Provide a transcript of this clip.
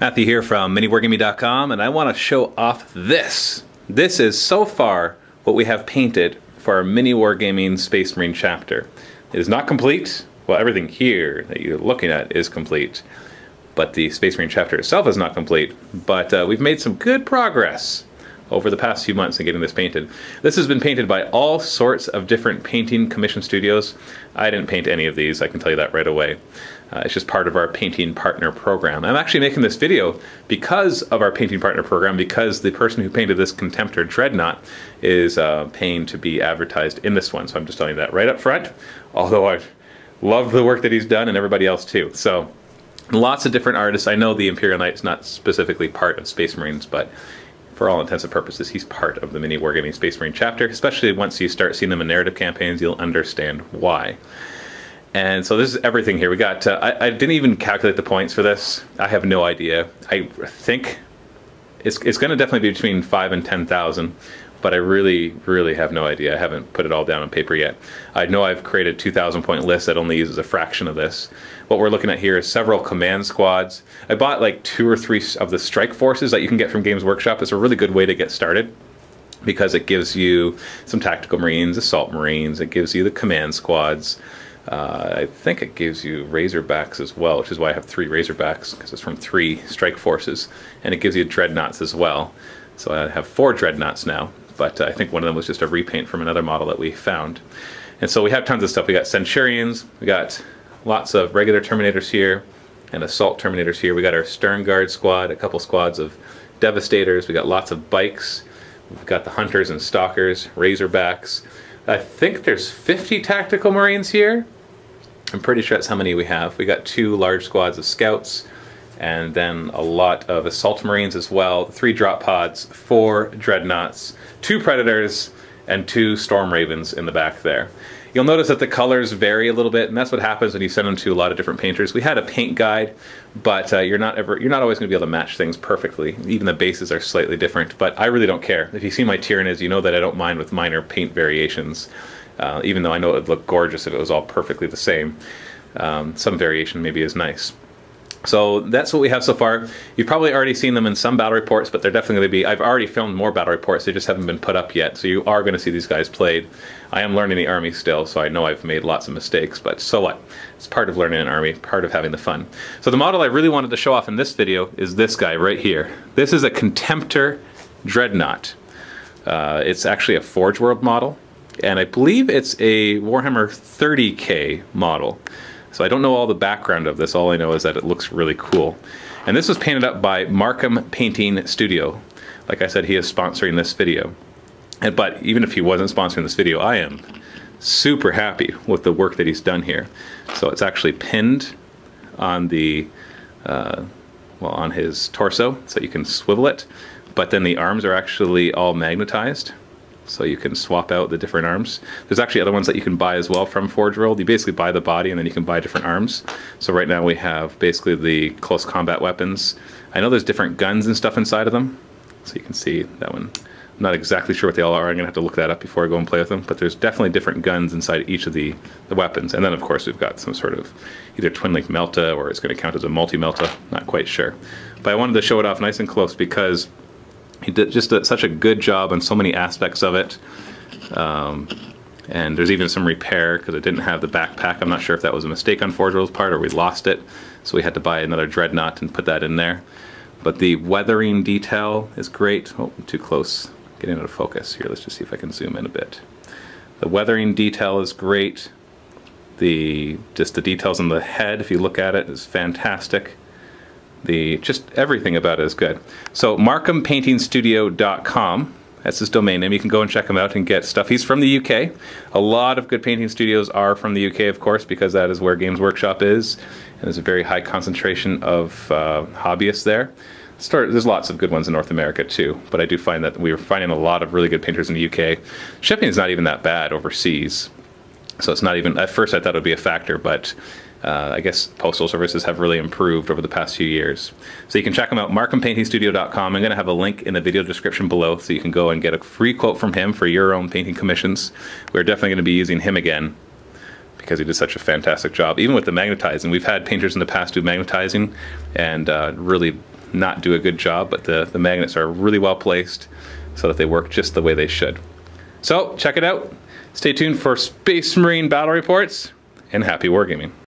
Matthew here from MiniWarGaming.com, and I want to show off this. This is so far what we have painted for our MiniWarGaming Space Marine chapter. It is not complete. Well, everything here that you're looking at is complete, but the Space Marine chapter itself is not complete. But we've made some good progress over the past few months in getting this painted. This has been painted by all sorts of different painting commission studios. I didn't paint any of these, I can tell you that right away. It's just part of our painting partner program. I'm actually making this video because of our painting partner program, because the person who painted this Contemptor Dreadnought is paying to be advertised in this one. So I'm just telling you that right up front, although I love the work that he's done and everybody else too. So lots of different artists. I know the Imperial Knight's not specifically part of Space Marines, but for all intents and purposes, he's part of the MiniWarGaming Space Marine chapter. Especially once you start seeing them in narrative campaigns, you'll understand why. And so this is everything here. We got, I didn't even calculate the points for this. I have no idea. I think it's going to definitely be between 5,000 and 10,000, but I really have no idea. I haven't put it all down on paper yet. I know I've created 2,000 point lists that only uses a fraction of this. What we're looking at here is several command squads. I bought like 2 or 3 of the strike forces that you can get from Games Workshop. It's a really good way to get started because it gives you some tactical marines, assault marines, it gives you the command squads. I think it gives you Razorbacks as well, which is why I have 3 Razorbacks, because it's from 3 strike forces, and it gives you Dreadnoughts as well. So I have 4 Dreadnoughts now, but I think one of them was just a repaint from another model that we found. And so we have tons of stuff. We got Centurions, we got lots of regular Terminators here, and Assault Terminators here. We got our Stern Guard squad, a couple squads of Devastators, we got lots of Bikes, we've got the Hunters and Stalkers, Razorbacks. I think there's 50 tactical marines here. I'm pretty sure that's how many we have. We got 2 large squads of scouts, and then a lot of assault marines as well. 3 drop pods, 4 dreadnoughts, 2 predators, and 2 storm ravens in the back there. You'll notice that the colors vary a little bit, and that's what happens when you send them to a lot of different painters. We had a paint guide, but you're not always going to be able to match things perfectly. Even the bases are slightly different, but I really don't care. If you see my Tyranids, you know that I don't mind with minor paint variations, even though I know it would look gorgeous if it was all perfectly the same. Some variation maybe is nice. So that's what we have so far. You've probably already seen them in some battle reports, but they're definitely going to be, I've already filmed more battle reports, they just haven't been put up yet, so you are going to see these guys played. I am learning the army still, so I know I've made lots of mistakes, but so what? It's part of learning an army, part of having the fun. So the model I really wanted to show off in this video is this guy right here. This is a Contemptor Dreadnought. It's actually a Forge World model, and I believe it's a Warhammer 30K model. So I don't know all the background of this, all I know is that it looks really cool. And this was painted up by Markham Painting Studio. Like I said, he is sponsoring this video. But even if he wasn't sponsoring this video, I am super happy with the work that he's done here. So it's actually pinned on the, well, on his torso, so you can swivel it. But then the arms are actually all magnetized, so you can swap out the different arms. There's actually other ones that you can buy as well from Forge World. You basically buy the body and then you can buy different arms. So right now we have basically the close combat weapons. I know there's different guns and stuff inside of them, so you can see that one. I'm not exactly sure what they all are. I'm gonna have to look that up before I go and play with them, but there's definitely different guns inside each of the weapons. And then of course we've got some sort of either twin link melta, or it's gonna count as a multi-melta, not quite sure. But I wanted to show it off nice and close because he did just such a good job on so many aspects of it. And there's even some repair because it didn't have the backpack. I'm not sure if that was a mistake on Forge World's part or we lost it. So we had to buy another Dreadnought and put that in there. But the weathering detail is great. Oh, I'm too close. Getting out of focus here. Let's just see if I can zoom in a bit. The weathering detail is great. Just the details on the head, if you look at it, is fantastic. Just everything about it is good. So MarkhamPaintingStudio.com, that's his domain name. You can go and check him out and get stuff. He's from the UK. A lot of good painting studios are from the UK, of course, because that is where Games Workshop is. And there's a very high concentration of hobbyists there. There's lots of good ones in North America too, but I do find that we're finding a lot of really good painters in the UK. Shipping is not even that bad overseas. So it's not even, at first I thought it would be a factor, but I guess postal services have really improved over the past few years. So you can check them out, MarkhamPaintingStudio.com. I'm going to have a link in the video description below so you can go and get a free quote from him for your own painting commissions. We're definitely going to be using him again because he did such a fantastic job. Even with the magnetizing, we've had painters in the past do magnetizing and really not do a good job, but the magnets are really well placed so that they work just the way they should. So check it out. Stay tuned for Space Marine battle reports, and happy wargaming.